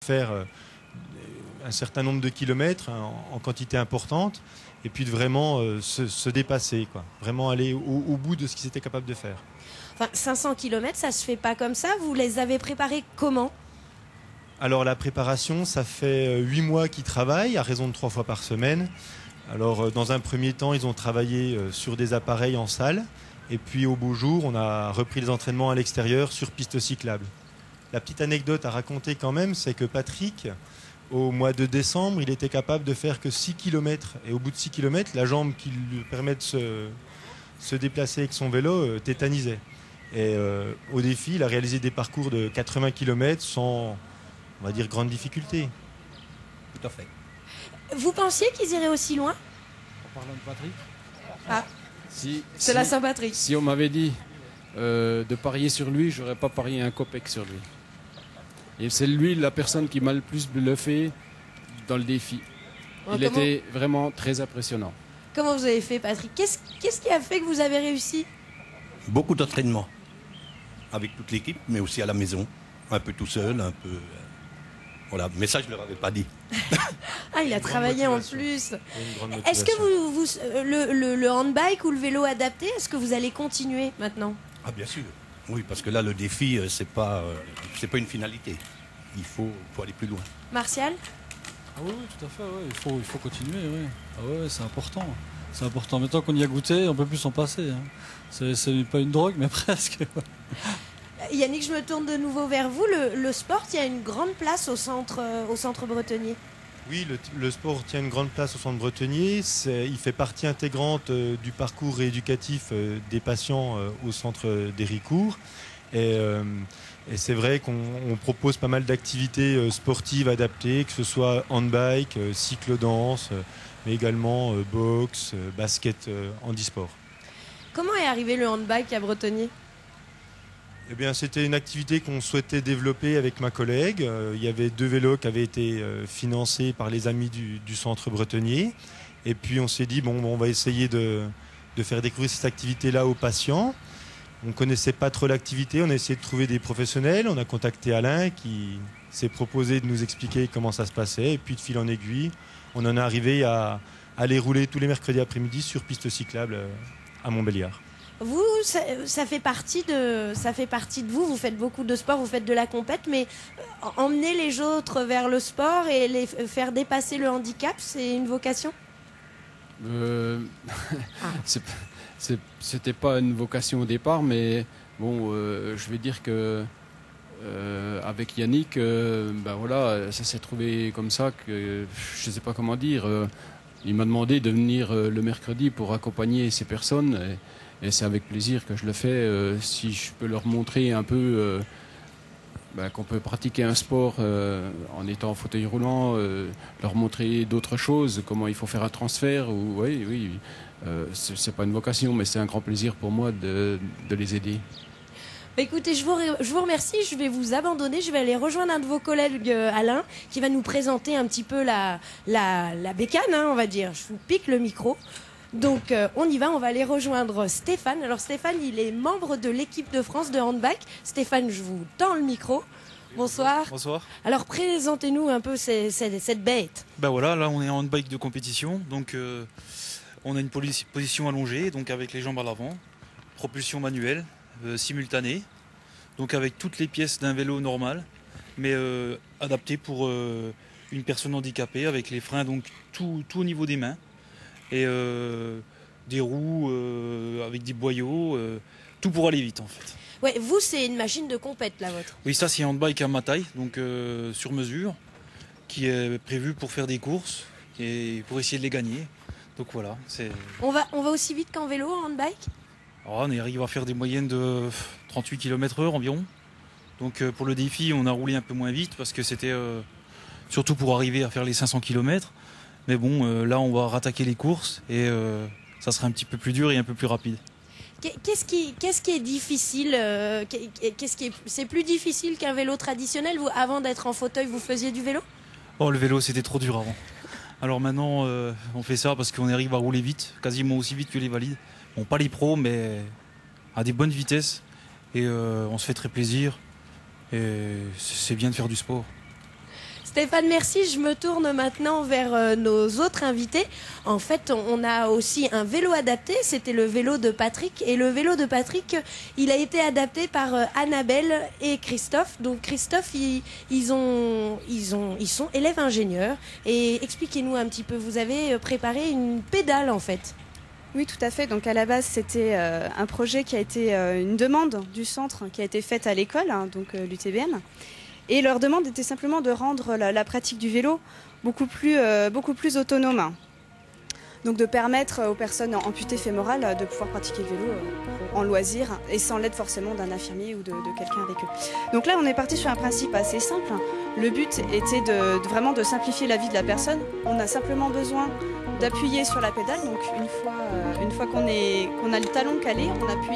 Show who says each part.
Speaker 1: faire un certain nombre de kilomètres en quantité importante, et puis de vraiment se dépasser, quoi. Vraiment aller au bout de ce qu'ils étaient capables de faire.
Speaker 2: Enfin, 500 km, ça se fait pas comme ça. Vous les avez préparés comment ?
Speaker 1: Alors la préparation, ça fait 8 mois qu'ils travaillent, à raison de 3 fois par semaine. Alors dans un premier temps, ils ont travaillé sur des appareils en salle. Et puis au beau jour, on a repris les entraînements à l'extérieur sur piste cyclable. La petite anecdote à raconter quand même, c'est que Patrick, au mois de décembre, il était capable de faire que 6 km. Et au bout de 6 km, la jambe qui lui permet de se déplacer avec son vélo tétanisait. Et au défi, il a réalisé des parcours de 80 km sans, on va dire, grande difficulté.
Speaker 3: Tout à fait.
Speaker 2: Vous pensiez qu'ils iraient aussi loin ?
Speaker 4: En parlant de Patrick,
Speaker 2: Ah,
Speaker 4: si,
Speaker 2: c'est la Saint-Patrick.
Speaker 4: si on m'avait dit de parier sur lui, j'aurais pas parié un copec sur lui. Et c'est lui la personne qui m'a le plus bluffé dans le défi. Il était vraiment très impressionnant.
Speaker 2: Comment vous avez fait, Patrick ? Qu'est-ce qui a fait que vous avez réussi ?
Speaker 3: Beaucoup d'entraînement avec toute l'équipe, mais aussi à la maison. Un peu tout seul, un peu... voilà, mais ça, je ne leur avais pas dit.
Speaker 2: Ah, il a travaillé en plus. Est-ce que le handbike ou le vélo adapté, est-ce que vous allez continuer maintenant ?
Speaker 3: Ah, bien sûr. Oui, parce que là, le défi, c'est pas une finalité. Il faut aller plus loin.
Speaker 2: Martial ?
Speaker 5: Ah oui, tout à fait, ouais. Il faut continuer, oui. Ah ouais, c'est important. C'est important. Mais tant qu'on y a goûté, on ne peut plus s'en passer. Hein. C'est pas une drogue, mais presque.
Speaker 2: Yannick, je me tourne de nouveau vers vous. Le sport, il y a une grande place au centre bretonnier.
Speaker 1: Oui, le sport tient une grande place au centre bretonnier. Il fait partie intégrante du parcours rééducatif des patients au centre d'Héricourt. Et c'est vrai qu'on propose pas mal d'activités sportives adaptées, que ce soit handbike, cyclo-danse, mais également boxe, basket, handisport.
Speaker 2: Comment est arrivé le handbike à Bretonnier ?
Speaker 1: Eh bien, c'était une activité qu'on souhaitait développer avec ma collègue. Il y avait 2 vélos qui avaient été financés par les amis du centre bretonnier. Et puis on s'est dit, bon, on va essayer de faire découvrir cette activité-là aux patients. On ne connaissait pas trop l'activité, on a essayé de trouver des professionnels. On a contacté Alain qui s'est proposé de nous expliquer comment ça se passait. Et puis de fil en aiguille, on en est arrivé à aller rouler tous les mercredis après-midi sur piste cyclable à Montbéliard.
Speaker 2: Vous, ça fait partie de vous. Vous faites beaucoup de sport, vous faites de la compète, mais emmener les autres vers le sport et les faire dépasser le handicap, c'est une vocation ?
Speaker 4: C'était pas une vocation au départ, mais bon, je vais dire que avec Yannick, ben voilà, ça s'est trouvé comme ça que je sais pas comment dire. Il m'a demandé de venir le mercredi pour accompagner ces personnes. Et c'est avec plaisir que je le fais. Si je peux leur montrer un peu qu'on peut pratiquer un sport en étant en fauteuil roulant, leur montrer d'autres choses, comment il faut faire un transfert. Oui, c'est pas une vocation, mais c'est un grand plaisir pour moi de les aider.
Speaker 2: Écoutez, je vous remercie. Je vais vous abandonner. Je vais aller rejoindre un de vos collègues, Alain, qui va nous présenter un petit peu la bécane, hein, on va dire. Je vous pique le micro. Donc on y va, on va aller rejoindre Stéphane. Alors Stéphane, il est membre de l'équipe de France de handbike. Stéphane, je vous tends le micro. Bonsoir.
Speaker 6: Bonsoir.
Speaker 2: Alors présentez-nous un peu cette bête.
Speaker 6: Ben voilà, là on est en handbike de compétition, donc on a une position allongée, donc avec les jambes à l'avant, propulsion manuelle, simultanée, donc avec toutes les pièces d'un vélo normal, mais adapté pour une personne handicapée, avec les freins, donc tout au niveau des mains. Et des roues avec des boyaux, tout pour aller vite en fait.
Speaker 2: Ouais, vous c'est une machine de compète la vôtre.
Speaker 6: Oui, ça c'est un handbike à ma taille, donc sur mesure, qui est prévu pour faire des courses et pour essayer de les gagner. Donc voilà.
Speaker 2: On va aussi vite qu'en vélo en handbike ?
Speaker 6: On arrive à faire des moyennes de 38 km/h environ. Donc pour le défi, on a roulé un peu moins vite parce que c'était surtout pour arriver à faire les 500 km. Mais bon, là, on va rattaquer les courses et ça sera un petit peu plus dur et un peu plus rapide.
Speaker 2: Qu'est-ce qui est difficile c'est plus difficile qu'un vélo traditionnel. Vous, avant d'être en fauteuil, vous faisiez du vélo ?
Speaker 6: Oh, le vélo, c'était trop dur avant. Alors maintenant, on fait ça parce qu'on arrive à rouler vite, quasiment aussi vite que les valides. Bon, pas les pros, mais à des bonnes vitesses. Et on se fait très plaisir. Et c'est bien de faire du sport.
Speaker 2: Stéphane, merci. Je me tourne maintenant vers nos autres invités. En fait, on a aussi un vélo adapté. C'était le vélo de Patrick. Et le vélo de Patrick, il a été adapté par Annabelle et Christophe. Donc Christophe, ils sont élèves ingénieurs. Et expliquez-nous un petit peu. Vous avez préparé une pédale en fait.
Speaker 7: Oui, tout à fait. Donc à la base, c'était un projet qui a été une demande du centre qui a été faite à l'école, hein, donc l'UTBM. Et leur demande était simplement de rendre la pratique du vélo beaucoup plus autonome. Donc de permettre aux personnes amputées fémorales de pouvoir pratiquer le vélo en loisir et sans l'aide forcément d'un infirmier ou de quelqu'un avec eux. Donc là, on est parti sur un principe assez simple. Le but était vraiment de simplifier la vie de la personne. On a simplement besoin d'appuyer sur la pédale. Donc une fois qu'on a le talon calé, on appuie.